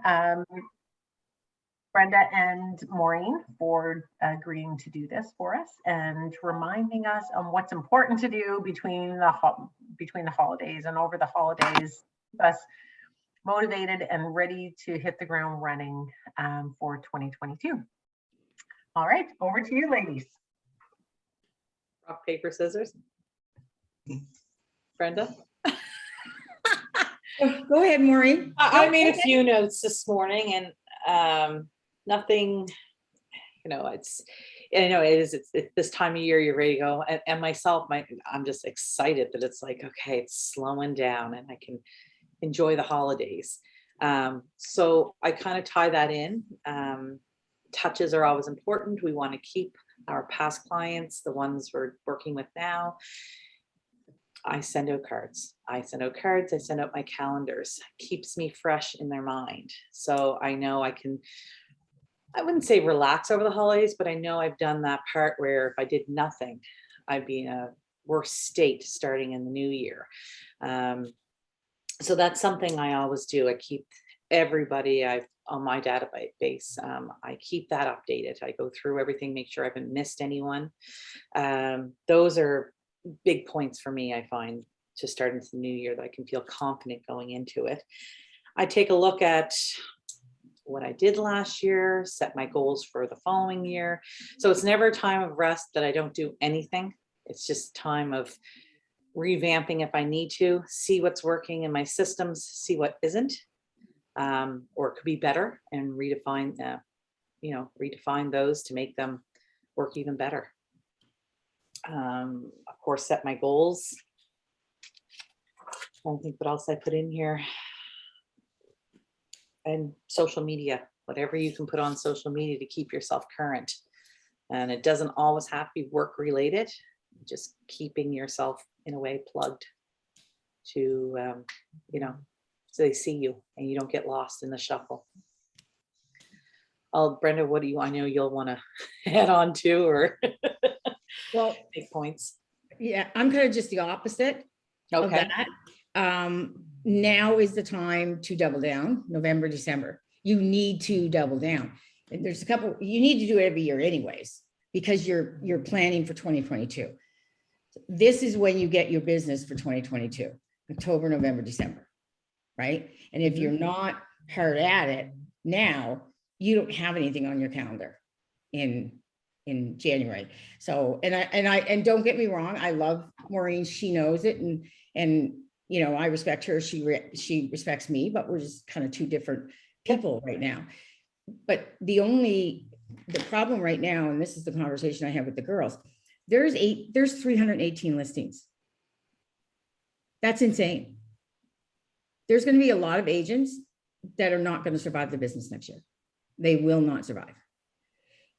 um, Brenda and Maureen for agreeing to do this for us and reminding us on what's important to do between the holidays and over the holidays. Keep us motivated and ready to hit the ground running for 2022. All right, over to you, ladies. Rock, paper, scissors. Brenda? Go ahead, Maureen. I made a few notes this morning, and nothing, you know, it's this time of year, you're ready to go. And myself, I'm just excited that it's like, okay, it's slowing down and I can enjoy the holidays. So I kind of tie that in. Touches are always important. We want to keep our past clients, the ones we're working with now. I send out cards. I send out my calendars. Keeps me fresh in their mind. So I know I can, I wouldn't say relax over the holidays, but I know I've done that part where if I did nothing, I'd be in a worse state starting in the new year. So that's something I always do. I keep everybody on my database. I keep that updated. I go through everything, make sure I haven't missed anyone. Those are big points for me, I find, to start into the new year, that I can feel confident going into it. I take a look at what I did last year, set my goals for the following year. So it's never a time of rest that I don't do anything. It's just time of revamping if I need to, see what's working in my systems, see what isn't, or it could be better, and redefine those to make them work even better. Of course, set my goals. I don't think what else I put in here. And social media, whatever you can put on social media to keep yourself current. And it doesn't always have to be work related, just keeping yourself in a way plugged to, so they see you and you don't get lost in the shuffle. Brenda, what do you, I know you'll want to add on to, or Well, make points. yeah, I'm kind of just the opposite of Okay. that. Now is the time to double down. November, December, you need to double down. And there's a couple, you need to do it every year anyways, because you're planning for 2022. This is when you get your business for 2022, October, November, December, right? And if you're not hard at it now, you don't have anything on your calendar in January. So, and don't get me wrong, I love Maureen. She knows it, and you know, I respect her. She respects me, but we're just kind of two different people right now. But the problem right now, and this is the conversation I have with the girls, there's 318 listings. That's insane. There's going to be a lot of agents that are not going to survive the business next year. They will not survive.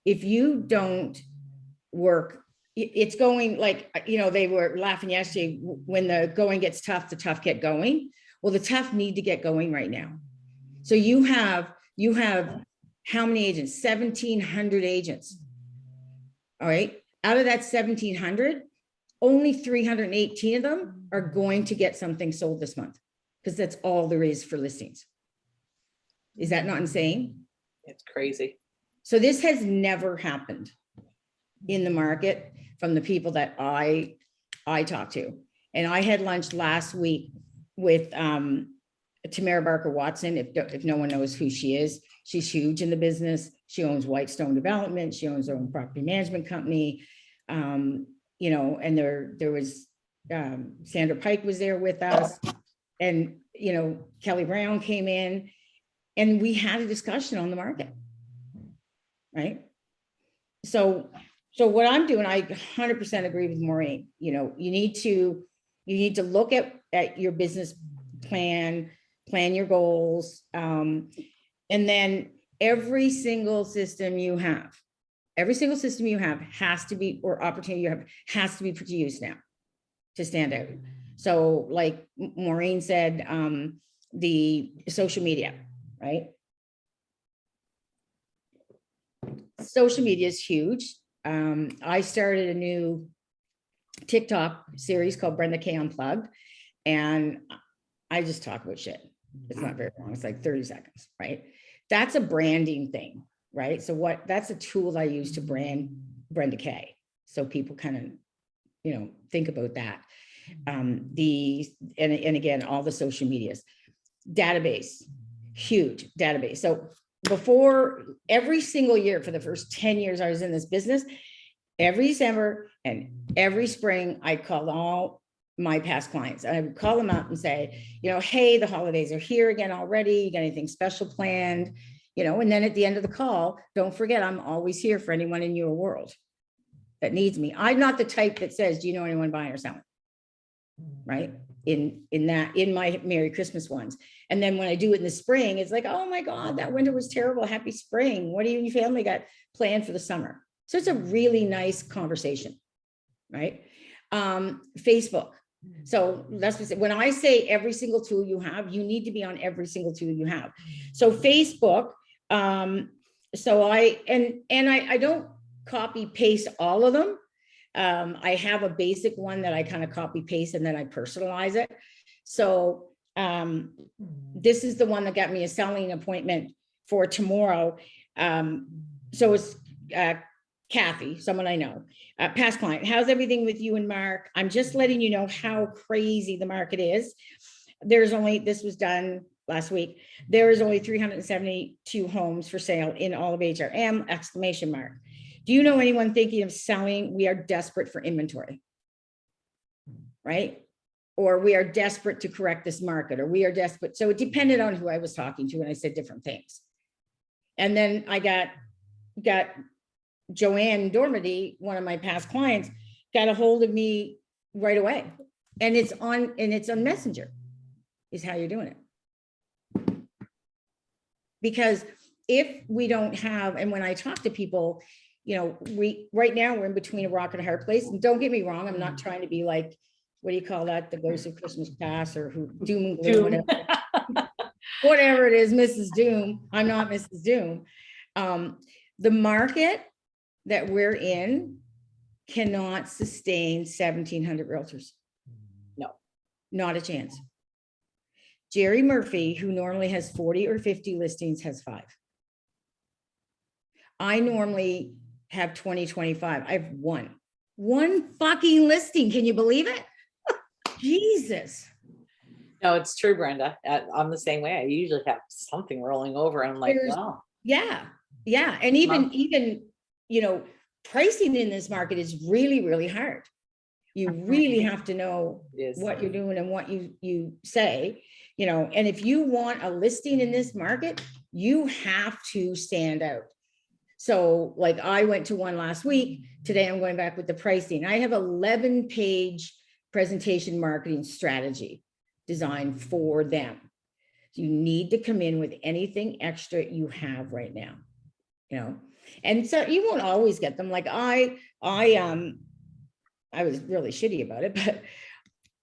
If you don't work, it's going like, you know, they were laughing yesterday, when the going gets tough, the tough get going. Well, the tough need to get going right now. So you have how many agents? 1,700 agents. All right. Out of that 1,700, only 318 of them are going to get something sold this month, because that's all there is for listings. Is that not insane? It's crazy. So this has never happened in the market from the people that I talk to. And I had lunch last week with Tamara Barker Watson. If no one knows who she is, she's huge in the business. She owns Whitestone Development. She owns her own property management company. You know, and there was Sandra Pike was there with us, and you know, Kelly Brown came in, and we had a discussion on the market. Right. So what I'm doing, I 100% agree with Maureen. You know, you need to look at your business plan your goals. And then every single system you have has to be, or opportunity you have, has to be put to use now to stand out. So like Maureen said, the social media, right? Social media is huge. I started a new TikTok series called Brenda K Unplugged, and I just talk about shit. It's not very long. It's like 30 seconds, right? That's a branding thing, right? So that's a tool I use to brand Brenda Kay. So people kind of, think about that. And again, all the social medias, database, huge database. So before, every single year for the first 10 years I was in this business, every December and every spring, I called all my past clients. I would call them up and say, hey, the holidays are here again already. You got anything special planned? And then at the end of the call, don't forget, I'm always here for anyone in your world that needs me. I'm not the type that says, do you know anyone buying or selling? Right? In my Merry Christmas ones. And then when I do it in the spring, it's like, oh my God, that winter was terrible. Happy spring. What do you and your family got planned for the summer? So it's a really nice conversation, right? Facebook. So that's what, when I say every single tool you have, you need to be on every single tool you have. So Facebook, so I don't copy paste all of them. I have a basic one that I kind of copy paste and then I personalize it. So this is the one that got me a selling appointment for tomorrow. So it's Kathy, someone I know, past client. How's everything with you and Mark? I'm just letting you know how crazy the market is. This was done last week. There is only 372 homes for sale in all of HRM, exclamation mark. Do you know anyone thinking of selling? We are desperate for inventory, right? Or we are desperate to correct this market, or we are desperate. So it depended on who I was talking to, and I said different things. And then I got Joanne Dormady, one of my past clients, got a hold of me right away. And it's on Messenger, is how you're doing it. Because if we don't have, and when I talk to people, right now we're in between a rock and a hard place. And don't get me wrong, I'm not trying to be like, what do you call that? The ghost of Christmas past, or who doom and gloom, whatever it is, Mrs. Doom. I'm not Mrs. Doom. The market that we're in cannot sustain 1,700 realtors. No, not a chance. Jerry Murphy, who normally has 40 or 50 listings, has 5. I normally have 20, 25. I have one fucking listing. Can you believe it? Jesus. No, it's true, Brenda. I'm the same way. I usually have something rolling over. And I'm like, wow. Yeah. And even, pricing in this market is really, really hard. You really have to know what you're doing and what you say, and if you want a listing in this market, you have to stand out. So like I went to one last week. Today I'm going back with the pricing. I have 11-page presentation marketing strategy designed for them. You need to come in with anything extra you have right now, and so you won't always get them. Like I was really shitty about it, but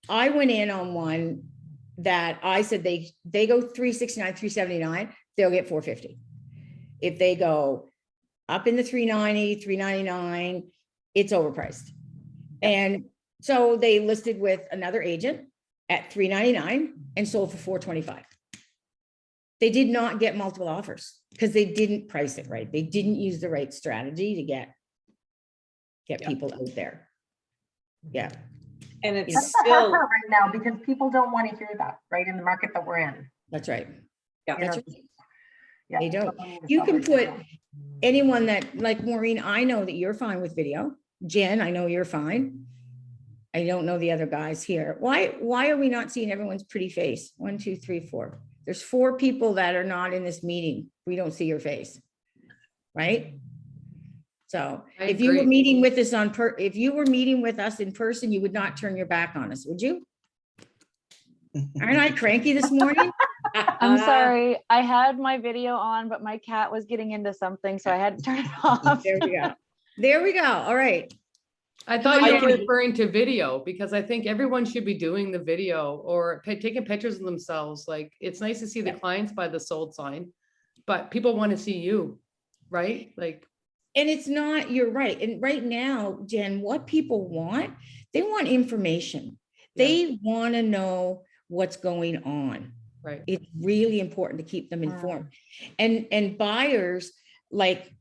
I went in on one that I said they go 369, 379, they'll get 450. If they go up in the 390, 399, it's overpriced. And so they listed with another agent at 399 and sold for 425. They did not get multiple offers because they didn't price it right. They didn't use the right strategy to get people out there. Yeah. And it's that's the hard part right now, because people don't want to hear that, right? In the market that we're in. That's right. Yeah. That's right. Yeah, they don't. You can put anyone that, like Maureen, I know that you're fine with video. Jen, I know you're fine. I don't know the other guys here. Why are we not seeing everyone's pretty face? 1, 2, 3, 4. There's 4 people that are not in this meeting. We don't see your face, right? So if you were meeting with us if you were meeting with us in person, you would not turn your back on us, would you? Aren't I cranky this morning? I'm sorry. I had my video on, but my cat was getting into something, so I had to turn it off. There we go. There we go. All right. I thought you were referring to video, because I think everyone should be doing the video or taking pictures of themselves. Like, it's nice to see the clients by the sold sign, but people want to see you, right? Like, and it's not, you're right. And right now, Jen, what people want, they want information. They want to know what's going on. Right. It's really important to keep them informed. And buyers, like,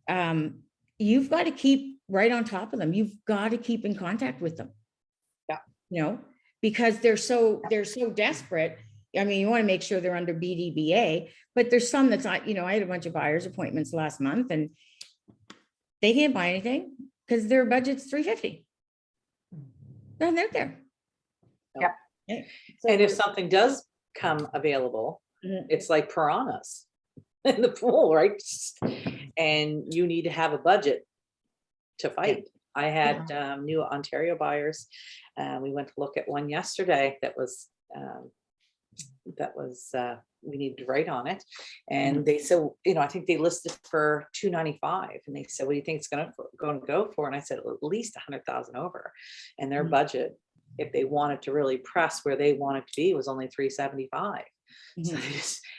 you've got to keep right on top of them. You've got to keep in contact with them. Yeah. You know, because they're so desperate. I mean, you want to make sure they're under BDBA, but there's some that's not, you know, I had a bunch of buyers appointments last month and they can't buy anything because their budget's $350. They're not there. Yep. Okay. And if something does come available, Mhm. it's like piranhas in the pool, right? And you need to have a budget to fight. I had new Ontario buyers. We went to look at one yesterday that was we needed to write on it. And they said, you know, I think they listed for $295. And they said, what do you think it's going to go for? And I said, at least 100,000 over. And their budget, if they wanted to really press where they wanted to be, was only $375. So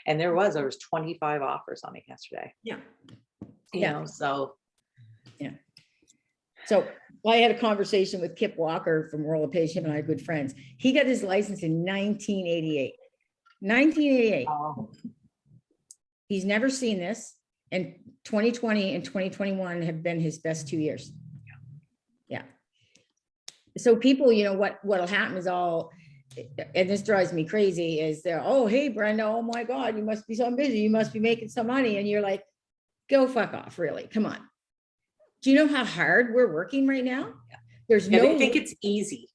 and there was 25 offers on it yesterday. Yeah. You know, so. Yeah. So I had a conversation with Kip Walker from Royal LePage. Him and I are good friends. He got his license in 1988. 1988. Oh, He's never seen this. And 2020 and 2021 have been his best 2 years. Yeah. So people, you know, what'll happen is and this drives me crazy, is they're, oh, hey, Brenda, oh my God, you must be so busy. You must be making some money. And you're like, go fuck off, really. Come on. Do you know how hard we're working right now? There's no, I think it's easy.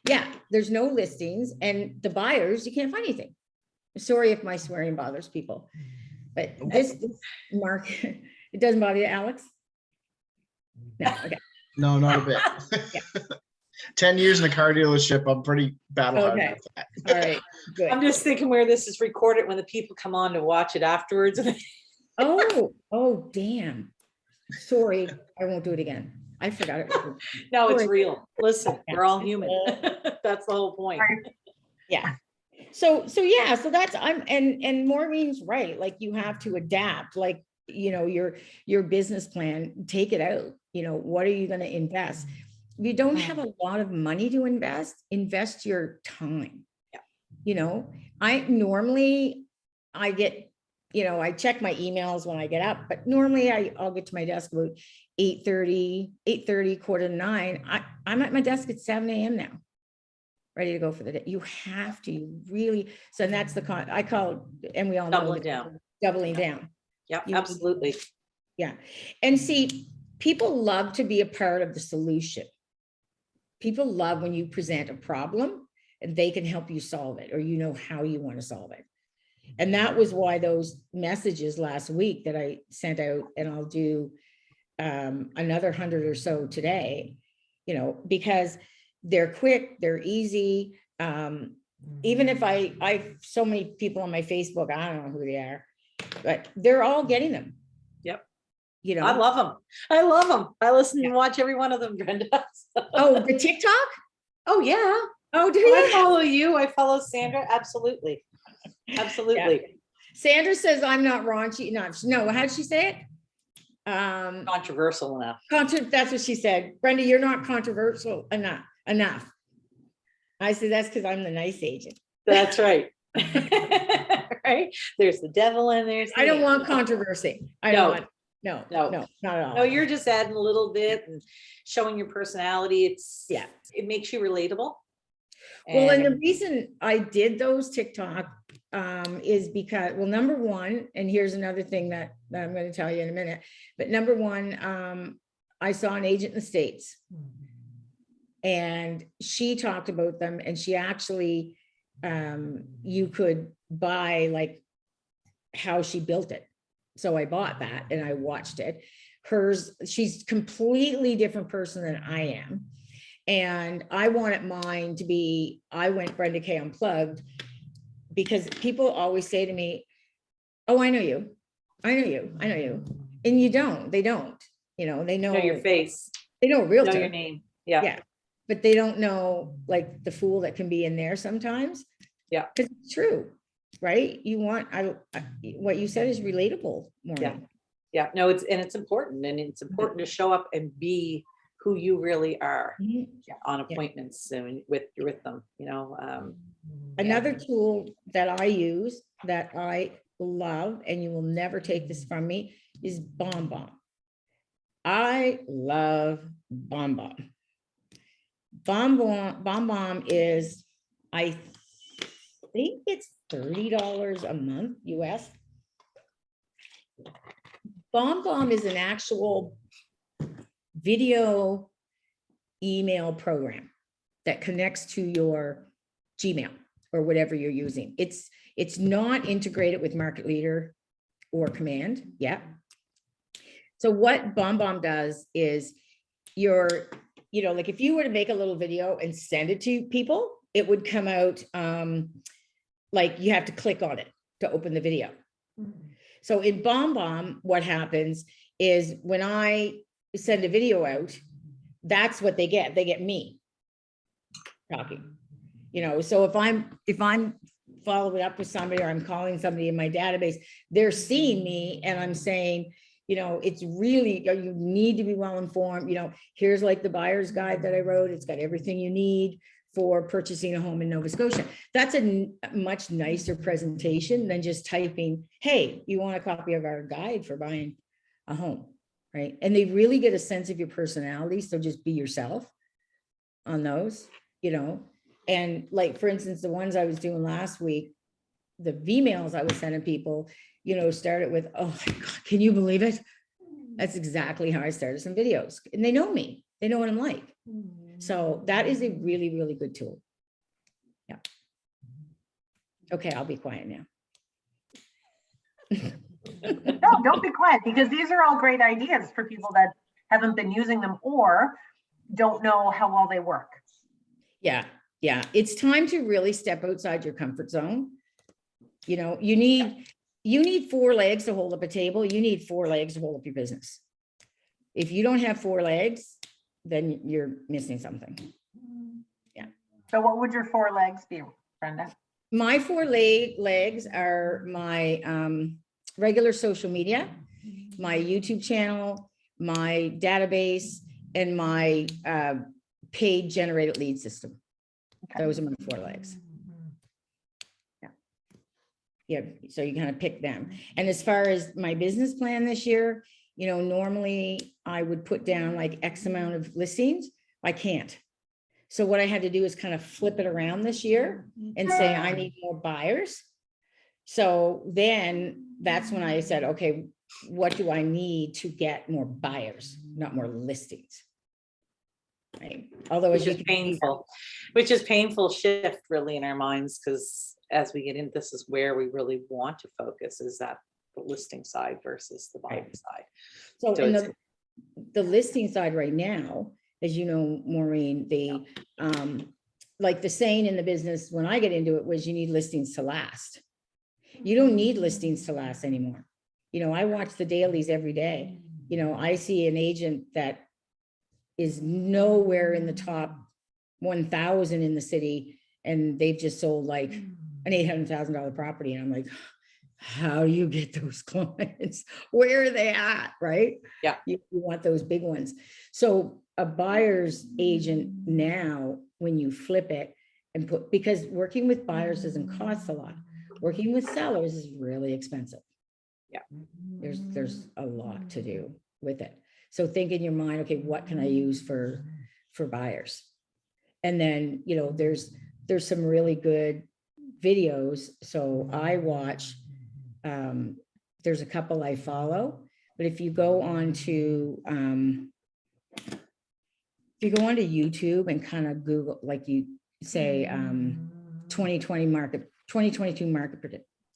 Yeah, there's no listings, and the buyers, you can't find anything. Sorry if my swearing bothers people, but this Mark, it doesn't bother you, Alex? No, okay. No, not a bit. 10 years in a car dealership, I'm pretty battle hardened Okay. with that. All right, good. I'm just thinking where this is recorded when the people come on to watch it afterwards. Oh, damn. Sorry, I won't do it again. I forgot it. No, it's Sorry. real. Listen, we're all human. That's the whole point. Yeah. So yeah, so that's, and Maureen's right. Like, you have to adapt, like, you know, your business plan, take it out. You know, what are you going to invest? If you don't have a lot of money to invest your time. Yeah. You know, I get, you know, I check my emails when I get up, but normally I'll get to my desk about 8:30, 8:45. I'm at my desk at 7 a.m. now, ready to go for the day. You have to really, so that's I call it, and we all know Doubling down. doubling down. Yep, You- absolutely. Yeah. And see, people love to be a part of the solution. People love when you present a problem and they can help you solve it, or you know how you want to solve it. And that was why those messages last week that I sent out, and I'll do another 100 or so today, you know, because they're quick, they're easy. Even if I so many people on my Facebook, I don't know who they are, but they're all getting them. Yep. You know, I love them. I love them. I listen and watch every one of them, Brenda. oh, the TikTok? Oh, yeah. Oh, do I you? follow you. I follow Sandra. Absolutely. Absolutely. Sandra says I'm not raunchy. No, how'd she say it? Controversial enough. That's what she said. Brenda, you're not controversial enough. I said, that's because I'm the nice agent. That's right. Right? There's the devil and there's the I don't want angel. controversy. I No. don't want, no, No. not at all. No, you're just adding a little bit and showing your personality. Yeah. It makes you relatable. Well, and the reason I did those TikTok is because, well, number one, and here's another thing that I'm going to tell you in a minute, but number one, I saw an agent in the States and she talked about them, and she actually, you could buy like how she built it. So I bought that and I watched it. She's completely different person than I am. And I wanted mine to be, I went Brenda K Unplugged, because people always say to me, oh, I know you. I know you. I know you. And they don't, you know, they know your face, they know a realtor. know your name. Yeah. Yeah. But they don't know like the fool that can be in there sometimes. Yeah. Because it's true, right? You want, what you said is relatable, Maureen. Yeah. No, it's important, and it's important to show up and be who you really are Mhm. on appointments and with them, you know. Another tool that I use that I love, and you will never take this from me, is BombBomb. I love BombBomb. BombBomb is, I think it's $30 a month US. BombBomb is an actual video email program that connects to your Gmail or whatever you're using. It's not integrated with Market Leader or Command yet. So what BombBomb does is like if you were to make a little video and send it to people, it would come out like you have to click on it to open the video. So in BombBomb, what happens is when I send a video out, that's what they get. They get me talking, so if I'm following up with somebody, or I'm calling somebody in my database, they're seeing me and I'm saying, it's really, you need to be well informed. Here's like the buyer's guide that I wrote. It's got everything you need for purchasing a home in Nova Scotia. That's a much nicer presentation than just typing, hey, you want a copy of our guide for buying a home, right? And they really get a sense of your personality. So just be yourself on those, and like, for instance, the ones I was doing last week, the emails I was sending people, started with, oh my God, can you believe it? That's exactly how I started some videos. And they know me, they know what I'm like. So that is a really, really good tool. Yeah. Okay, I'll be quiet now. No, don't be quiet, because these are all great ideas for people that haven't been using them or don't know how well they work. Yeah. It's time to really step outside your comfort zone. You need 4 legs to hold up a table. You need 4 legs to hold up your business. If you don't have 4 legs, then you're missing something. Yeah. So what would your 4 legs be, Brenda? My 4 legs are my regular social media, my YouTube channel, my database, and my paid generated lead system. Okay. Those are my 4 legs. Yeah, so you kind of pick them. And as far as my business plan this year, normally I would put down like X amount of listings. I can't. So what I had to do is kind of flip it around this year and say, I need more buyers. So then that's when I said, okay, what do I need to get more buyers, not more listings? Right. Although Which is painful shift really in our minds, because as we get into this is where we really want to focus, is that the listing side versus the buying side. So in the listing side right now, as you know, Maureen, like the saying in the business when I get into it was, you need listings to last. You don't need listings to last anymore. I watch the dailies every day. I see an agent that is nowhere in the top 1,000 in the city, and they've just sold like an $800,000 property. And I'm like, how do you get those clients? Where are they at? Right? Yeah. You want those big ones. So a buyer's agent now, when you flip it and because working with buyers doesn't cost a lot. Working with sellers is really expensive. Yeah. There's a lot to do with it. So think in your mind, okay, what can I use for buyers? And then, there's some really good videos. So I watch, there's a couple I follow, but if you go on to, YouTube and kind of Google, like you say, 2022 market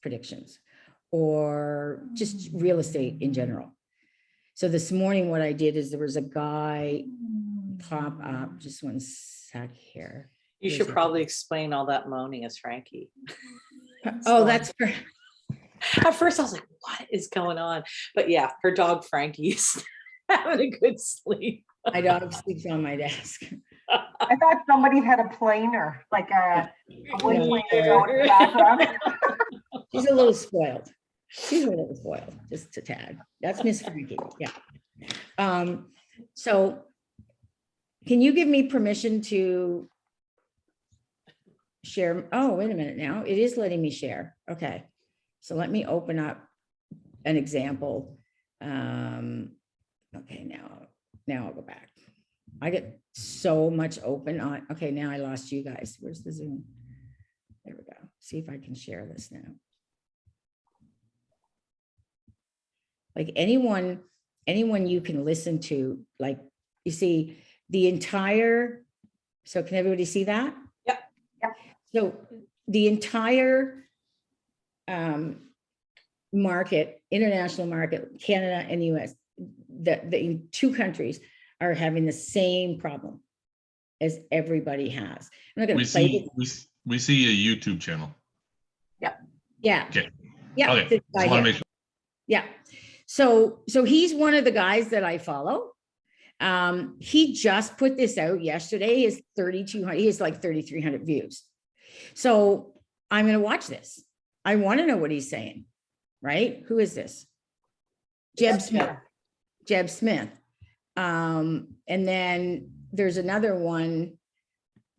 predictions, or just real estate in general. So this morning, what I did is there was a guy pop up, just one sec here. You should probably explain all that moaning as Frankie. Oh, that's for. At first I was like, what is going on? But yeah, her dog Frankie's having a good sleep. My dog sleeps on my desk. I thought somebody had a planer, like a wood planer going in the background. She's a little spoiled. Just a tad. That's Miss Frankie. Yeah. So can you give me permission to share? Oh, wait a minute now. It is letting me share. Okay. So let me open up an example. Okay, now I'll go back. I get so much open on, okay, now I lost you guys. Where's the Zoom? There we go. See if I can share this now. Like anyone you can listen to, like, you see the entire, so can everybody see that? Yep. Yep. So the entire market, international market, Canada and US, the two countries are having the same problem as everybody has. I'm not going We to play see, we see a YouTube channel. Yeah. Okay. Yeah. Okay. this guy Just want to here. make sure. Yeah. So he's one of the guys that I follow. He just put this out yesterday. His 3,200, he has like 3,300 views. So I'm going to watch this. I want to know what he's saying, right? Who is this? Jeb Smith. Jeb Smith. And then there's another one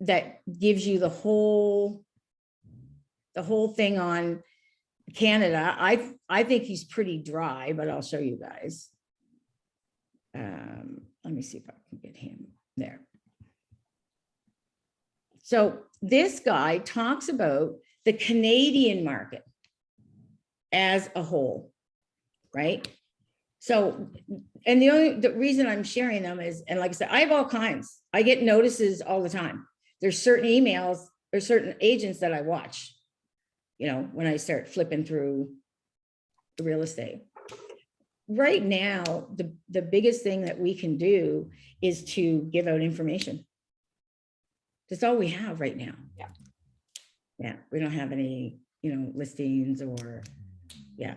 that gives you the whole thing on Canada. I think he's pretty dry, but I'll show you guys. Let me see if I can get him there. So this guy talks about the Canadian market as a whole, right? So, and the reason I'm sharing them is, and like I said, I have all kinds. I get notices all the time. There's certain emails or certain agents that I watch, you know, when I start flipping through the real estate. Right now, the biggest thing that we can do is to give out information. That's all we have right now. Yeah. Yeah, we don't have any, you know, listings or, yeah.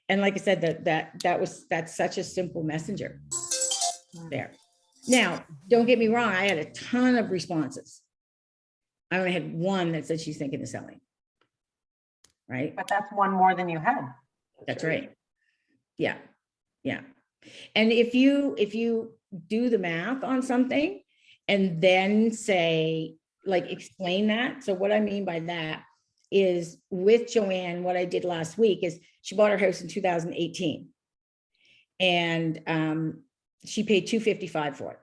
And like I said, that's such a simple messenger there. Now, don't get me wrong, I had a ton of responses. I only had one that said she's thinking of selling. Right? But that's one more than you had. That's right. Yeah. Yeah. And if you do the math on something and then say, like, explain that. So what I mean by that is with Joanne, what I did last week is she bought her house in 2018 and she paid $255 for it.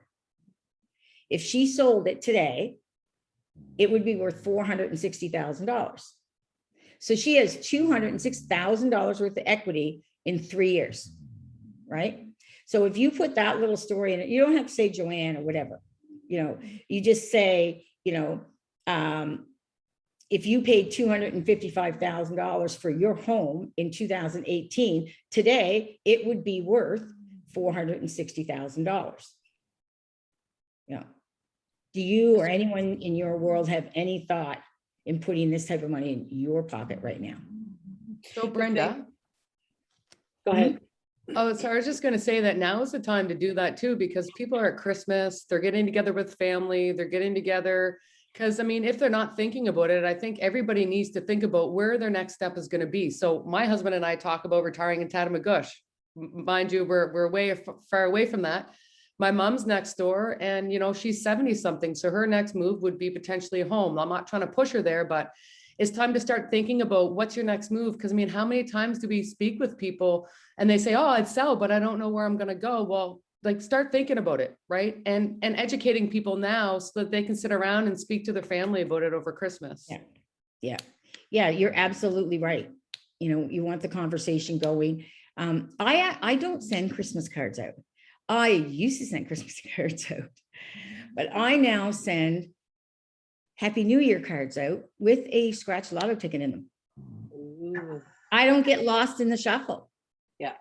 If she sold it today, it would be worth $460,000. So she has $206,000 worth of equity in 3 years, right? So if you put that little story in it, you don't have to say Joanne or whatever, you know, you just say, you know, if you paid $255,000 for your home in 2018, today it would be worth $460,000. Yeah. Do you or anyone in your world have any thought in putting this type of money in your pocket right now? So Brenda, Go ahead. oh, so I was just gonna say that now is the time to do that too, because people are at Christmas, they're getting together with family, they're getting together. Because I mean, if they're not thinking about it, I think everybody needs to think about where their next step is gonna be. So my husband and I talk about retiring in Tatamagouche. Mind you, we're way far away from that. My mom's next door and, you know, she's 70 something. So her next move would be potentially home. I'm not trying to push her there, but it's time to start thinking about what's your next move. Because I mean, how many times do we speak with people and they say, oh, I'd sell, but I don't know where I'm going to go. Well, like, start thinking about it, right? And educating people now so that they can sit around and speak to their family about it over Christmas. Yeah. Yeah. Yeah, you're absolutely right. You know, you want the conversation going. I don't send Christmas cards out. I used to send Christmas cards out, but I now send Happy New Year cards out with a scratch lotto ticket in them. Ooh. I don't get lost in the shuffle. Yeah.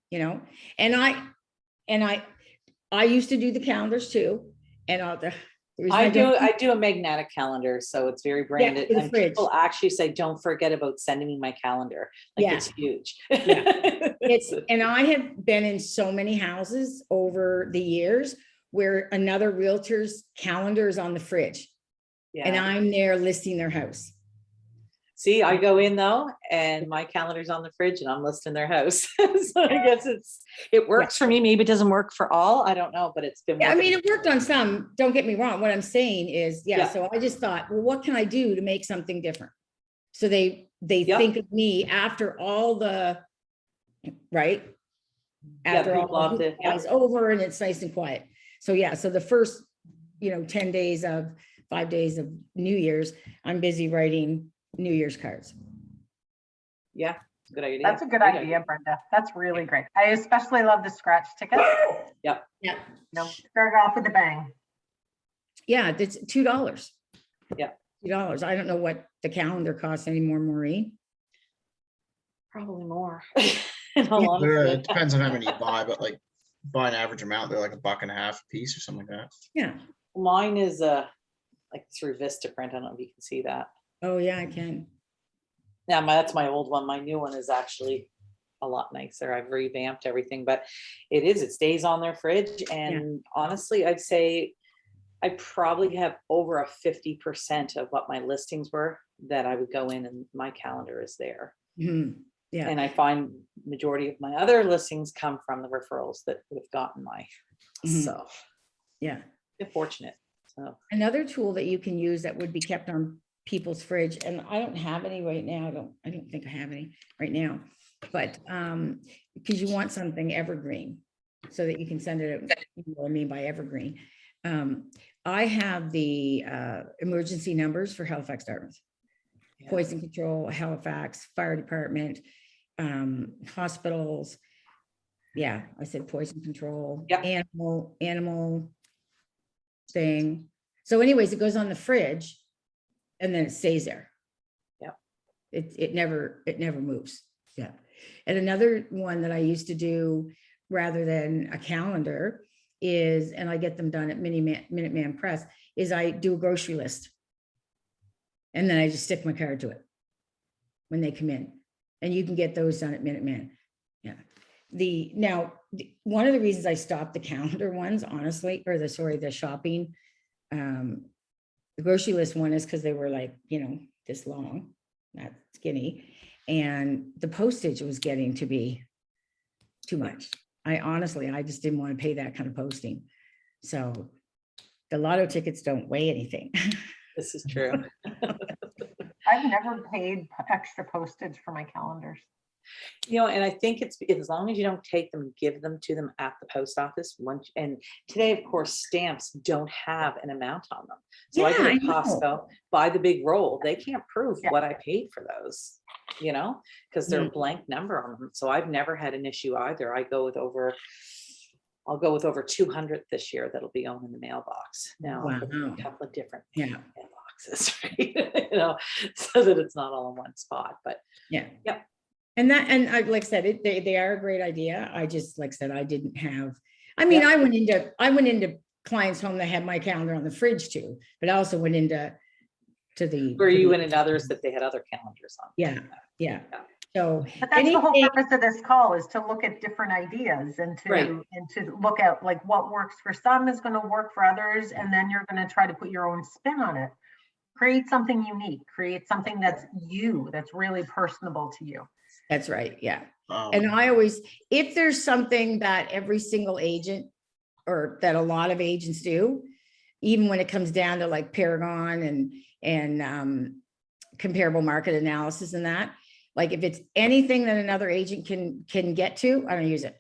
You know, and I used to do the calendars too. And I do a magnetic calendar, so it's very branded. for the And fridge. people actually say, don't forget about sending me my calendar. Like, Yeah. it's huge. And I have been in so many houses over the years where another realtor's calendar is on the fridge and Yeah. I'm there listing their house. See, I go in though, and my calendar's on the fridge and I'm listing their house. So I guess it works for me. Maybe it doesn't work for all. I don't know, but it's been Yeah, I working. mean, it worked on some, don't get me wrong. What I'm saying is, Yeah. so I just thought, well, what can I do to make something different? So they they Yep. think of me after all the, right? Yeah, After people all have the to- yeah. is over and it's nice and quiet. So yeah, so the first, 10 days of 5 days of New Year's, I'm busy writing New Year's cards. Yeah, it's a good idea. That's a good Great idea, Brenda. That's really great. I especially love the scratch tickets. Yep. Yeah. Start off with a bang. Yeah, it's $2. Yeah. $2. I don't know what the calendar costs anymore, Maureen. Probably more. In all It honesty. depends on how many you buy, but like buy an average amount, they're like $1.50 a piece or something like that. Yeah. Mine is like through Vistaprint. I don't know if you can see that. Oh, yeah, I can. Yeah, that's my old one. My new one is actually a lot nicer. I've revamped everything, but it stays on their fridge. And honestly, I'd say I probably have over a 50% of what my listings were that I would go in and my calendar is there. Mhm. Yeah. And I find majority of my other listings come from the referrals that have gotten my, Mhm. so Yeah. they're fortunate. So Another tool that you can use that would be kept on people's fridge, and I don't have any right now. I don't think I have any right now, but because you want something evergreen so that you can send it out. You know what I mean by evergreen. I have the emergency numbers for Halifax, Dartmouth, yeah. poison control, Halifax Fire Department, hospitals. Yeah, I said poison control, Yep. animal thing. So anyways, it goes on the fridge and then it stays there. Yep. It never moves. Yeah. And another one that I used to do rather than a calendar is, and I get them done at Minuteman Press, is I do a grocery list. And then I just stick my card to it when they come in. And you can get those done at Minuteman. Yeah. One of the reasons I stopped the calendar ones, honestly, or the shopping, the grocery list one is because they were like, this long, not skinny. And the postage was getting to be too much. I just didn't want to pay that kind of posting. So the lotto tickets don't weigh anything. This is true. I've never paid extra postage for my calendars. And I think it's as long as you don't take them, give them to them at the post office once. And today, of course, stamps don't have an amount on them. So I go Yeah, to Costco, buy the big roll. They can't prove Yeah. what I paid for those, because they're a blank number on them. So I've never had an issue either. I'll go with over 200 this year that'll be on in the mailbox. Now, I'll put Wow. a couple of different Yeah. mailboxes, right? So that it's not all in one spot. But Yeah. Yep. And I, like I said, they are a great idea. I just, like I said, I didn't have, I mean, I went into clients' home that had my calendar on the fridge too, but I also went into were you in and others that they had other calendars on? Yeah. So But that's the whole anything, purpose of this call, is to look at different ideas and Right. to look at like what works for some is going to work for others. And then you're going to try to put your own spin on it. Create something unique, create something that's really personable to you. that's right. Yeah. Um, And I always, if there's something that every single agent or that a lot of agents do, even when it comes down to like Paragon and comparable market analysis and that, like if it's anything that another agent can get to, I don't use it.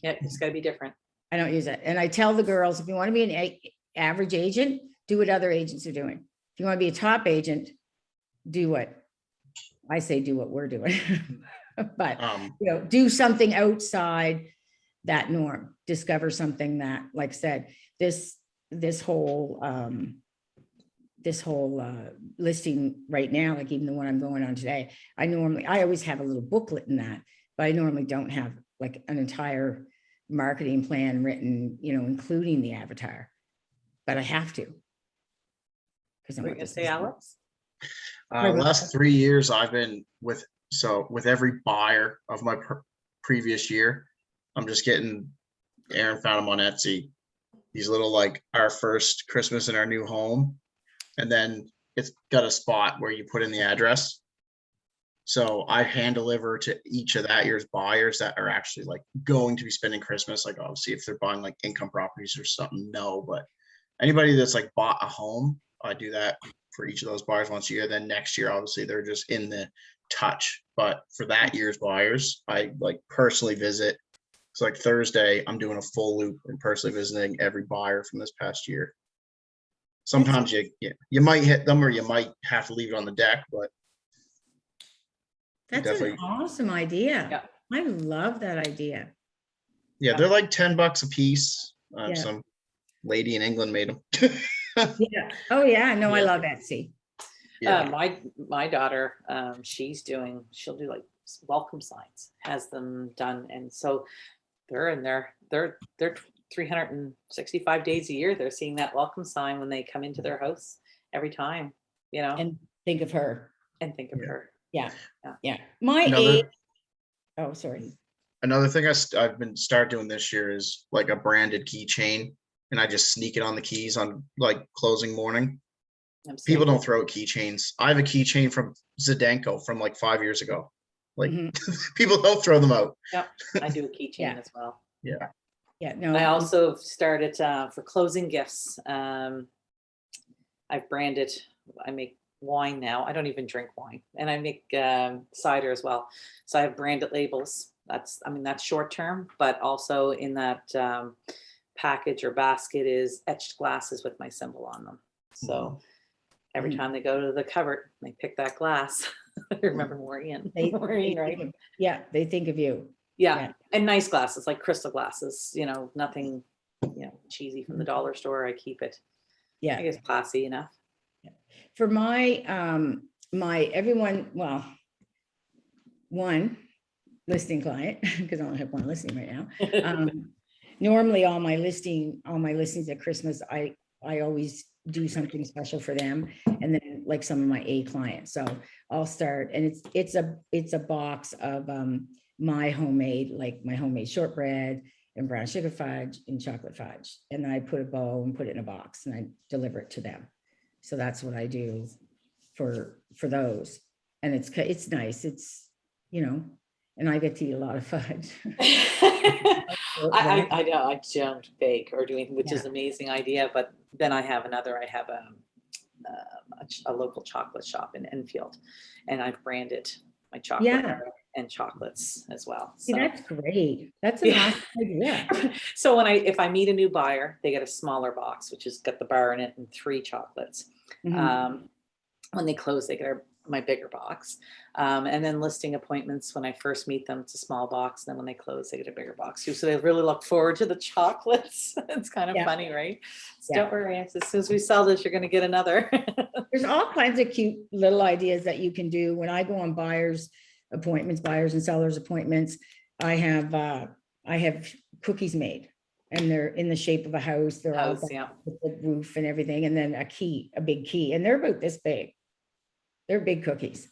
Yeah, it's got to be different. I don't use it. And I tell the girls, if you want to be an average agent, do what other agents are doing. If you want to be a top agent, do what I say, do what we're doing. But do something outside that norm, discover something that, like I said, this whole listing right now, like even the one I'm going on today, I always have a little booklet in that, but I normally don't have like an entire marketing plan written, including the avatar, but I have to. What are you gonna say, Alex? last 3 years I've been with every buyer of my previous year, I'm just getting, Aaron found them on Etsy, these little like our first Christmas in our new home, and then it's got a spot where you put in the address. So I hand deliver to each of that year's buyers that are actually like going to be spending Christmas. Like obviously if they're buying like income properties or something, no, but anybody that's like bought a home, I do that for each of those buyers once a year. Then next year, obviously they're just in the touch. But for that year's buyers, I like personally visit. It's like Thursday, I'm doing a full loop and personally visiting every buyer from this past year. Sometimes you might hit them, or you might have to leave it on the deck, but That's definitely. an awesome idea. Yeah. I love that idea. Yeah, they're like $10 a piece. Yeah. Some lady in England made them. Yeah. Oh yeah. No, I Yeah. love Etsy. Yeah. My daughter, she'll do like welcome signs, has them done. And so they're in there, they're 365 days a year. They're seeing that welcome sign when they come into their house every time, you know, And think of her. and think of Yeah. her. Yeah. Yeah. Yeah. My Another- age. Oh, sorry. Another thing I've been start doing this year is like a branded keychain, and I just sneak it on the keys on like closing morning. People don't throw out keychains. I have a keychain from Zdenko from like 5 years ago. Like Mhm. people don't throw them out. Yeah, I do a keychain Yeah. as well. Yeah. Yeah. No. I also started for closing gifts. I've branded, I make wine now. I don't even drink wine, and I make cider as well. So I have branded labels. That's short term, but also in that package or basket is etched glasses with my symbol on them. So every Mhm. time they go to the cupboard, they pick that glass. I remember Maureen. They Maureen, right? think of- yeah, they think of you. Yeah. Yeah. And nice glasses, like crystal glasses, nothing, cheesy from the dollar store. I keep it, I Yeah. guess, classy enough. For my one listing client, because I only have one listing right now. Normally all my listings at Christmas, I always do something special for them, and then like some of my A clients. So I'll start, and it's a box of my homemade shortbread and brown sugar fudge and chocolate fudge, and then I put a bow and put it in a box and I deliver it to them. So that's what I do for those, and it's nice. It's and I get to eat a lot of fudge. I know I don't bake or do anything, which is Yeah. an amazing idea. But then I have a local chocolate shop in Enfield, and I've branded my chocolate Yeah. and chocolates as well. See, So, that's great. That's an Yeah. awesome idea. so if I meet a new buyer, they get a smaller box, which has got the bar in it and 3 chocolates. Mhm. When they close, they get my bigger box. And then listing appointments, when I first meet them, it's a small box. And then when they close, they get a bigger box too. So they really look forward to the chocolates. It's kind of Yeah. funny, right? So Yeah. don't worry, as soon as we sell this, you're going to get another. There's all kinds of cute little ideas that you can do. When I go on buyers and sellers appointments, I have cookies made, and they're in the shape of a house. They're all House, yeah. with the roof and everything, and then a big key, and they're about this big. They're big cookies.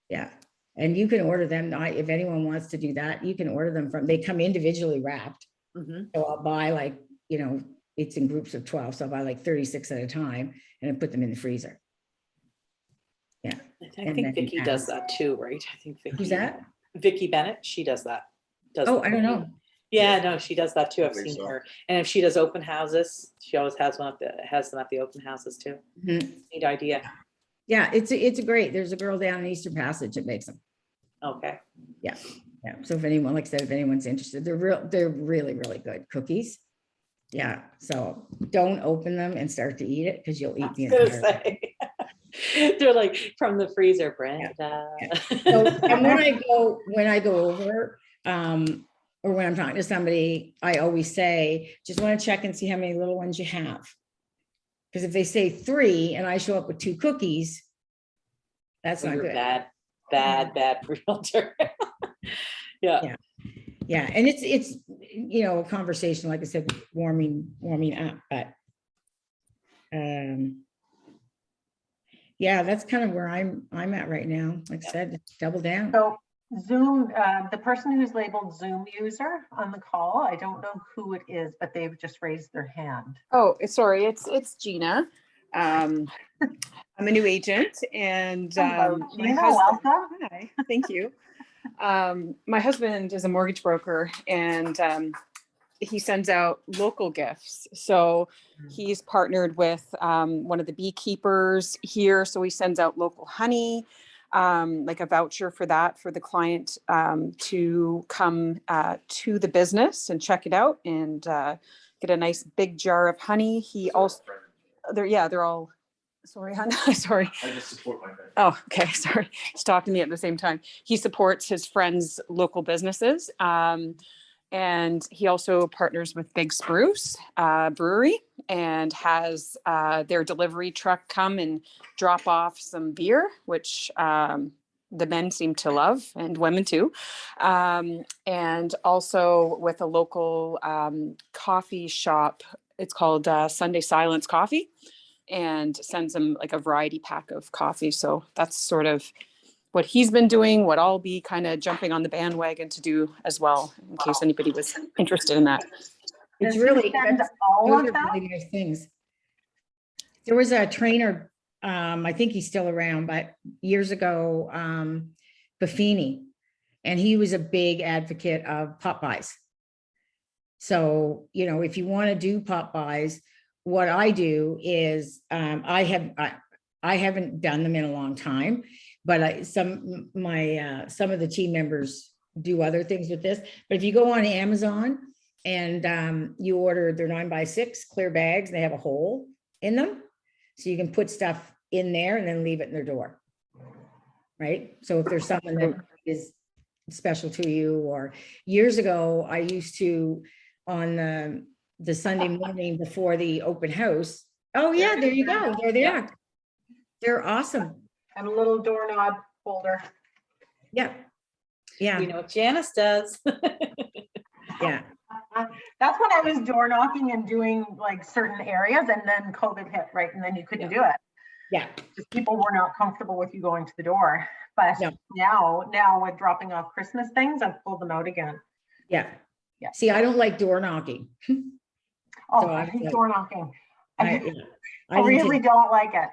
Yeah. And you can order them. If anyone wants to do that, you can order them they come individually wrapped. Mhm. So I'll buy it's in groups of 12. So I'll buy 36 at a time and I put them in the freezer. Yeah. I And think then Vicky does that too, right? I think Vicky. Who's that? Vicky Bennett, she does that. Oh, I don't know. Yeah, no, she does that too. I've think seen so. her. And if she does open houses, she always has them at the open houses too. Mhm. Neat idea. Yeah, it's a great. There's a girl down in Eastern Passage that makes them. Okay. Yeah. So if anyone, like I said, if anyone's interested, they're really, really good cookies. Yeah. So don't open them and start to eat it, because you'll eat the I was entire. gonna say. They're like from the freezer, Brenda. So, and when I go over, or when I'm talking to somebody, I always say, just want to check and see how many little ones you have. Because if they say 3 and I show up with 2 cookies, that's Well, not you're good. bad realtor. Yeah. Yeah. And it's a conversation, like I said, warming up, but yeah, that's kind of where I'm at right now. Like I said, double down. So Zoom, the person who's labeled Zoom user on the call, I don't know who it is, but they've just raised their hand. Oh, sorry, it's Gina. I'm a new agent, and Hello, my Gina, husband. welcome. Hi, thank you. My husband is a mortgage broker, and he sends out local gifts. So he's partnered with one of the beekeepers here, so he sends out local honey. like a voucher for that for the client to come to the business and check it out and get a nice big jar of honey. He also, they're all, sorry, hon, sorry. I just support my friend. Oh, okay, sorry. He's talking to me at the same time. He supports his friends' local businesses. And he also partners with Big Spruce Brewery and has their delivery truck come and drop off some beer, which the men seem to love and women too. And also with a local coffee shop, it's called Sunday Silence Coffee, and sends them like a variety pack of coffee. So that's sort of what he's been doing, what I'll be kind of jumping on the bandwagon to do as well, in case anybody was interested in that. It's Does he really, send that's, all those of are that? really nice things. There was a trainer, I think he's still around, but years ago, Buffini, and he was a big advocate of pop buys. So, you know, if you want to do pop buys, what I do is I haven't done them in a long time, but some of the team members do other things with this. But if you go on Amazon and you order their 9x6 clear bags, they have a hole in them, so you can put stuff in there and then leave it in their door. Right. So if there's something that is special to you, or years ago, I used to on the Sunday morning before the open house. Oh yeah, there you go. They're there. Yeah. They're awesome. And a little doorknob holder. Yeah. Yeah. We know what Janice does. Yeah. That's when I was door knocking and doing like certain areas, and then COVID hit, right? And then you couldn't do it. Yeah. Because people were not comfortable with you going to the door. But No. now with dropping off Christmas things, I've pulled them out again. Yeah. Yeah. See, I don't like door knocking. Oh, So I I'm hate like- door knocking. I I really don't like it.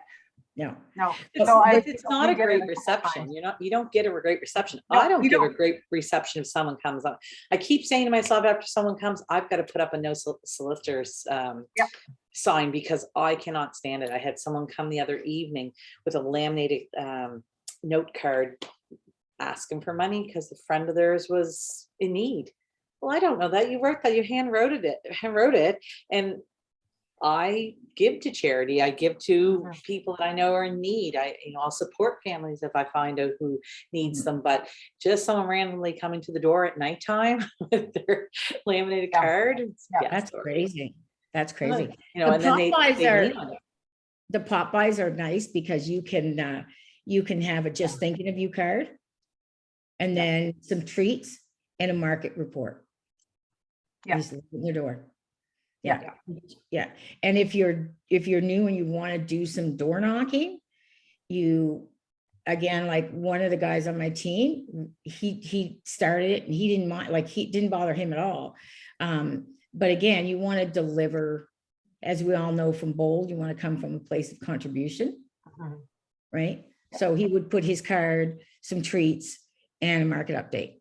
No. No. It's, So it's not a we did it great couple reception. times. You don't get a great reception. No, I don't you give a don't. great reception if someone comes up. I keep saying to myself, after someone comes, I've got to put up a no solicitors sign, because I cannot stand it. I had someone come the other evening with a laminated note card asking for money because a friend of theirs was in need. Well, I don't know that. You wrote that, you hand wrote it, and I give to charity. I give to people that I know are in need. I'll support families if I find out who needs them. But just someone randomly coming to the door at nighttime with their laminated card. That's crazy. That's crazy. And then they lean on it. The pop buys are nice because you can have a just thinking of you card, and then some treats and a market report. Yeah. Just leave it in the door. Yeah. And if you're new and you want to do some door knocking, again, like one of the guys on my team, he started it and he didn't mind, like he didn't bother him at all. But again, you want to deliver, as we all know from Bold, you want to come from a place of contribution, right? So he would put his card, some treats, and a market update.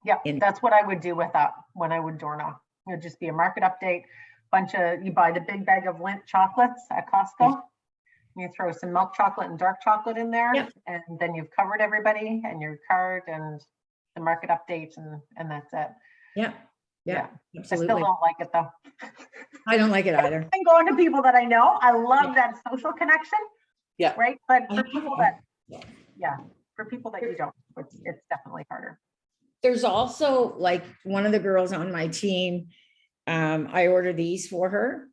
Yeah, that's what I would do with that when I would door knock. It would just be a market update, you buy the big bag of Lindt chocolates at Costco. You throw some milk chocolate and dark chocolate in there, and then you've covered everybody and your card and the market updates, and that's it. Yeah, I absolutely. still don't like it though. I don't like it either. And going to people that I know, I love that social connection. Yeah. Right. But for people that, for people that you don't, it's definitely harder. There's also like one of the girls on my team, I order these for her.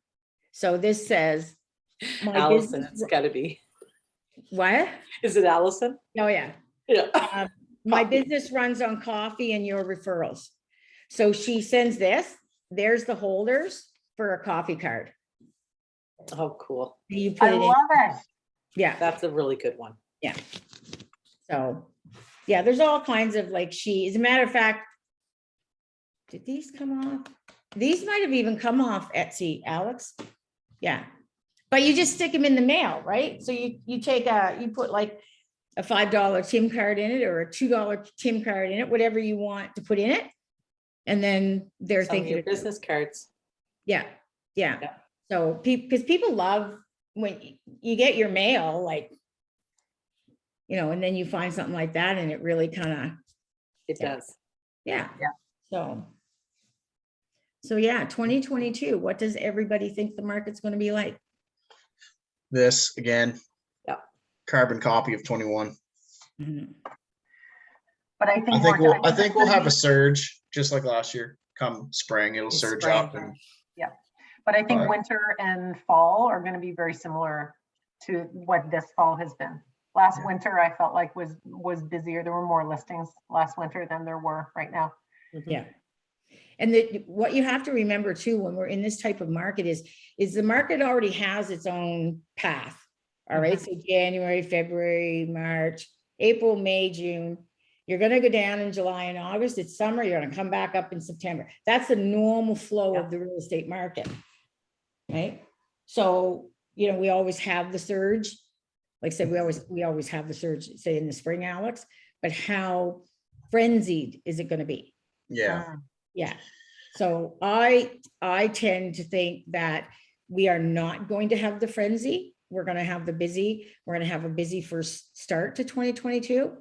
So this says, Allison, it's gotta be. What? Is it Allison? Oh yeah. Yeah. My business runs on coffee and your referrals. So she sends this. There's the holders for a coffee card. Oh, cool. You put I it in. love it. Yeah. That's a really good one. Yeah. So, yeah, there's all kinds of like as a matter of fact, did these come off? These might have even come off Etsy, Alex. Yeah. But you just stick them in the mail, right? So you put like a $5 Tim card in it or a $2 Tim card in it, whatever you want to put in it. And then they're Some of thinking your business cards. Yeah. So because people love when you get your mail, like you know, and then you find something like that and it really kind of, It Yeah. does. yeah. Yeah. So yeah, 2022, what does everybody think the market's going to be like? This again. Yeah. Carbon copy of 21. Mhm. But I think I think we'll have a surge just like last year. Come spring, it'll It's surge spring. up and But I think But- winter and fall are going to be very similar to what this fall has been. Last Yeah. winter, I felt like was busier. There were more listings last winter than there were right now. Yeah. And what you have to remember too, when we're in this type of market is the market already has its own path. All right. So January, February, March, April, May, June, you're going to go down in July and August. It's summer. You're going to come back up in September. That's the normal flow of the real estate market. Right. So, you know, we always have the surge. Like I said, we always have the surge, say in the spring, Alex, but how frenzied is it going to be? yeah. Yeah. So I tend to think that we are not going to have the frenzy. We're going to have we're going to have a busy first start to 2022.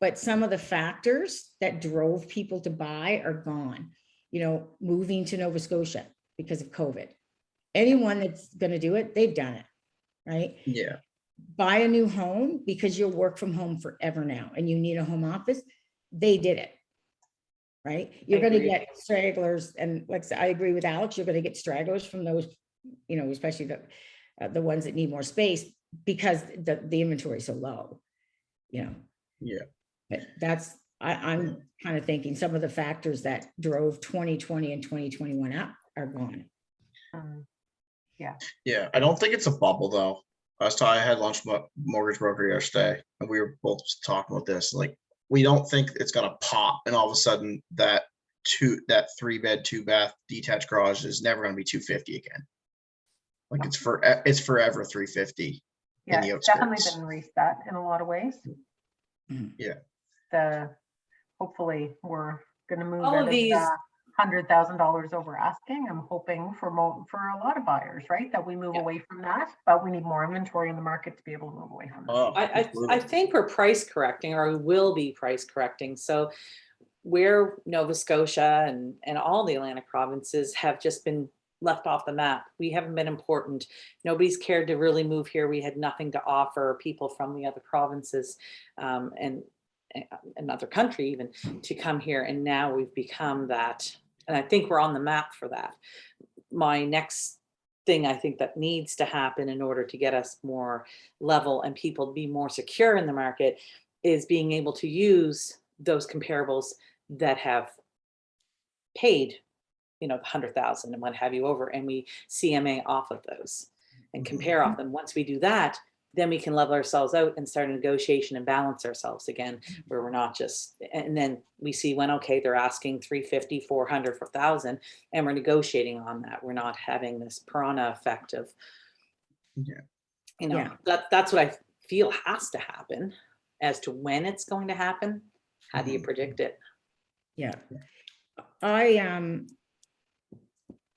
But some of the factors that drove people to buy are gone. You know, moving to Nova Scotia because of COVID. Anyone that's going to do it, they've done it. Right. Yeah. Buy a new home because you'll work from home forever now and you need a home office. They did it. Right. You're going to get stragglers. And like I agree with Alex, you're going to get stragglers from those, you know, especially the ones that need more space because the inventory is so low, you know. Yeah. But I'm kind of thinking some of the factors that drove 2020 and 2021 up are gone. Yeah. I don't think it's a bubble though. I had lunch with my mortgage broker yesterday and we were both talking about this. Like, we don't think it's gonna pop and all of a sudden that 3-bed, 2-bath detached garage is never gonna be 250 again. Like it's forever 350. Yeah, in the it's definitely outskirts. been reset in a lot of ways. Yeah. Hopefully we're going to move All out of of these- the $100,000 over asking. I'm hoping for a lot of buyers, right? That we move away from that, but we need more inventory in the market to be able to move away from that. Oh, I absolutely. think we're price correcting, or we will be price correcting. So where Nova Scotia and all the Atlantic provinces have just been left off the map. We haven't been important. Nobody's cared to really move here. We had nothing to offer people from the other provinces and another country even to come here. And now we've become that. And I think we're on the map for that. My next thing I think that needs to happen in order to get us more level and people be more secure in the market is being able to use those comparables that have paid, you know, 100,000 and what have you over, and we CMA off of those and compare off them. Once we do that, then we can level ourselves out and start a negotiation and balance ourselves again, where we're not just, and then we see when, okay, they're asking 350, 400, 4,000, and we're negotiating on that. We're not having this piranha effect of, you know, that's what I feel has to happen. As to when it's going to happen, how do you predict it? Yeah.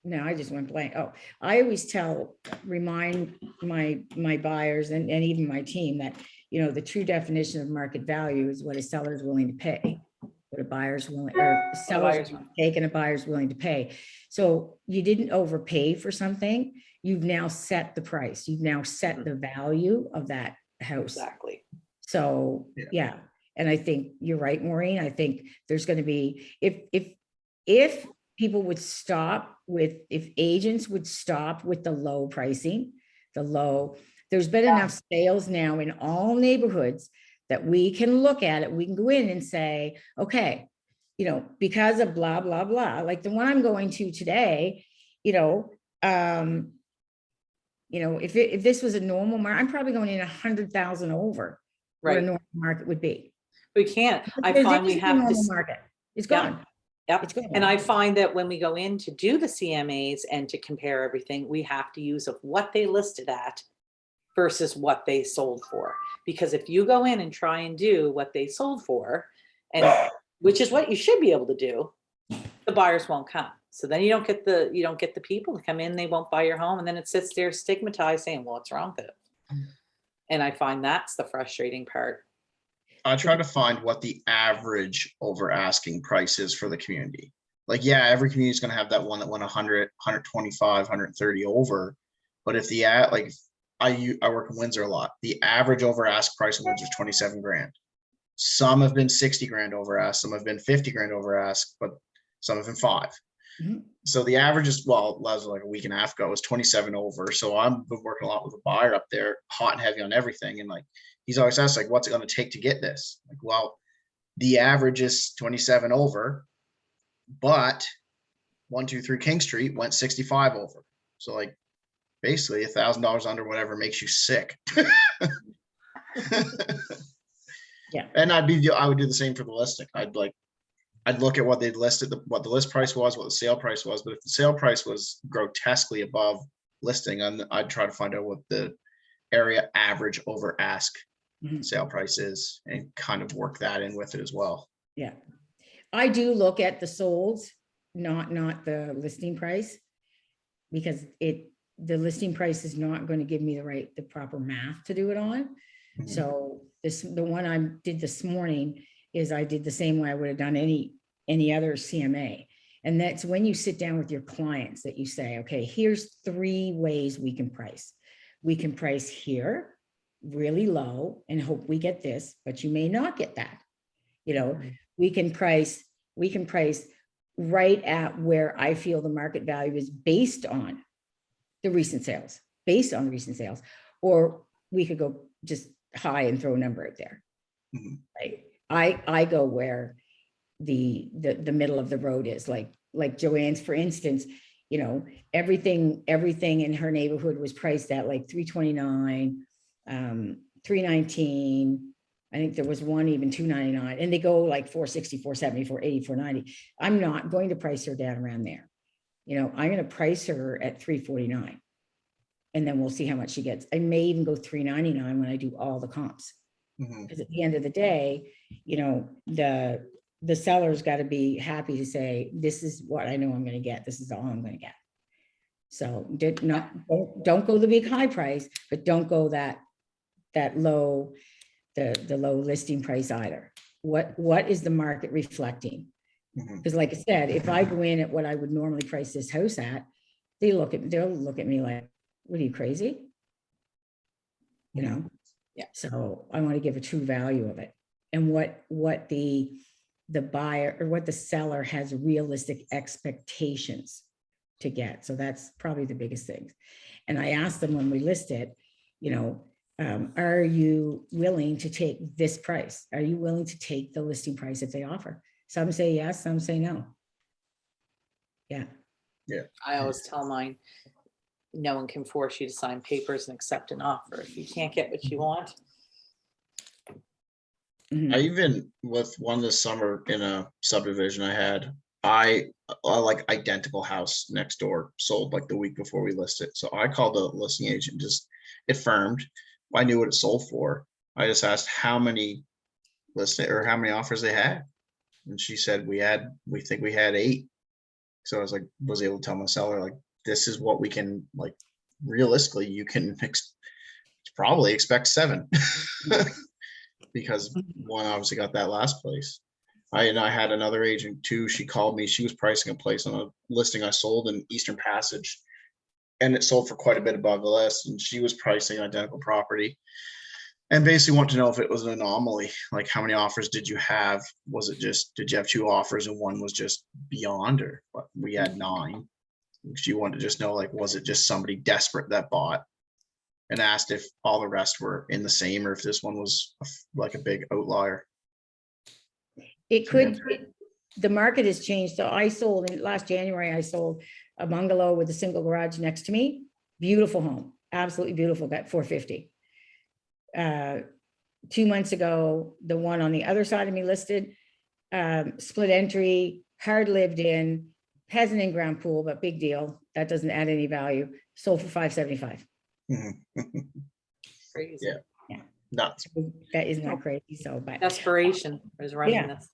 No, I just went blank. Oh, I always remind my buyers and even my team that, you know, the true definition of market value is what a seller is willing to pay, what a buyer's willing, or sellers take and a buyer's willing to pay. So you didn't overpay for something. You've now set the price. You've now set the value of that house. Exactly. So, yeah. And I think you're right, Maureen. I think there's going to be, if people would stop with, if agents would stop with the low pricing, there's been enough sales now in all neighborhoods that we can look at it. We can go in and say, okay, you know, because of blah, blah, blah, like the one I'm going to today, you know, if this was a normal market, I'm probably going in 100,000 over where a normal market would be. We can't. I Because find it we is the have to. normal market. It's gone. Yep. It's gone. And I find that when we go in to do the CMAs and to compare everything, we have to use of what they listed at versus what they sold for. Because if you go in and try and do what they sold for, and which is what you should be able to do, the buyers won't come. So then you don't get the people to come in, they won't buy your home, and then it sits there stigmatized saying, well, what's wrong with it? And I find that's the frustrating part. I try to find what the average over asking price is for the community. Like, yeah, every community is going to have that one that went 100, 125, 130 over. But if the like I work in Windsor a lot, the average over ask price in Windsor is 27 grand. Some have been 60 grand over ask, some have been 50 grand over ask, but some have been 5. Mhm. So the average is, well, that was like a week and a half ago, was 27 over. So I'm been working a lot with a buyer up there, hot and heavy on everything. And like, he's always asked, like, what's it going to take to get this? Like, well, the average is 27 over, but 123 King Street went 65 over. So like, basically $1,000 under whatever makes you sick. Yeah. And I would do the same for the listing. I'd look at what they'd listed, what the list price was, what the sale price was. But if the sale price was grotesquely above listing, I'd try to find out what the area average over ask Mhm. sale price is and kind of work that in with it as well. Yeah. I do look at the solds, not the listing price, because the listing price is not going to give me the proper math to do it on. Mhm. So the one I did this morning is I did the same way I would have done any other CMA. And that's when you sit down with your clients that you say, okay, here's 3 ways we can price. We can price here really low and hope we get this, but you may not get that. You know, we can price right at where I feel the market value is based on the recent sales, or we could go just high and throw a number out there. Mhm. Right. I go where the middle of the road is, like Joanne's, for instance, you know, everything in her neighborhood was priced at like 329, 319. I think there was one even 299, and they go like 460, 470, 480, 490. I'm not going to price her down around there. You know, I'm going to price her at 349, and then we'll see how much she gets. I may even go 399 when I do all the comps. Mhm. Because at the end of the day, you know, the seller's got to be happy to say, this is what I know I'm going to get. This is all I'm going to get. So don't go the big high price, but don't go that low, the low listing price either. What is the market reflecting? Mhm. Because like I said, if I go in at what I would normally price this house at, they'll look at me like, what are you, crazy? You know? Yeah. So I want to give a true value of it, and what the buyer or what the seller has realistic expectations to get. So that's probably the biggest thing. And I asked them when we list it, you know, are you willing to take this price? Are you willing to take the listing price if they offer? Some say yes, some say no. Yeah. I always tell mine, no one can force you to sign papers and accept an offer. If you can't get what you want. Mhm. I even with one this summer in a subdivision I had, I like identical house next door sold like the week before we listed. So I called the listing agent, just affirmed. I knew what it sold for. I just asked how many listed or how many offers they had. And she said we think we had 8. So I was able to tell my seller, like, this is what we can, like, realistically, you can probably expect 7. Because one obviously got that last place. I had another agent too. She called me. She was pricing a place on a listing I sold in Eastern Passage, and it sold for quite a bit above the list. And she was pricing identical property, and basically wanted to know if it was an anomaly. Like, how many offers did you have? Was it just, did you have 2 offers and one was just beyond her? But we had 9. She wanted to just know, like, was it just somebody desperate that bought? And asked if all the rest were in the same or if this one was like a big outlier. It could, the market has changed. So I sold in last January, I sold a bungalow with a single garage next to me. Beautiful home, absolutely beautiful, got 450. 2 months ago, the one on the other side of me listed, split entry, hard lived in, has an in-ground pool, but big deal. That doesn't add any value. Sold for 575. Crazy. Yeah. Yeah. Nuts. That is not crazy. So, but Desperation is running Yeah. this.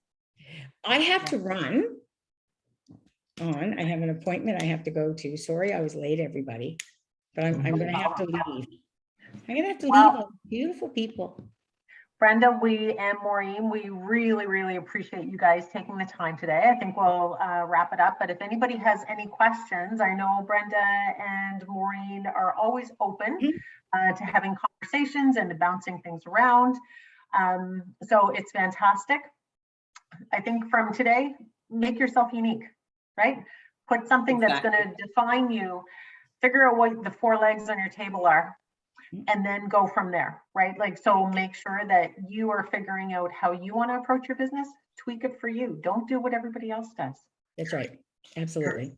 I have to run on. I have an appointment I have to go to. Sorry, I was late, everybody. But I'm going to have to leave. I'm going to have to leave on beautiful people. Brenda, and Maureen, we really, really appreciate you guys taking the time today. I think we'll wrap it up, but if anybody has any questions, I know Brenda and Maureen are always open to having conversations and to bouncing things around. So it's fantastic. I think from today, make yourself unique, right? Put something that's going to define you, figure out what the 4 legs on your table are, and then go from there, right? Like, so make sure that you are figuring out how you want to approach your business, tweak it for you. Don't do what everybody else does. That's right. Absolutely.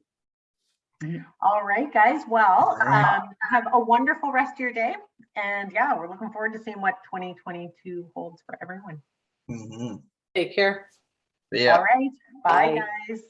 All right, guys. Well, have a wonderful rest of your day. And yeah, we're looking forward to seeing what 2022 holds for everyone. Mhm. Take care. Yeah. All right. Bye, Bye. guys.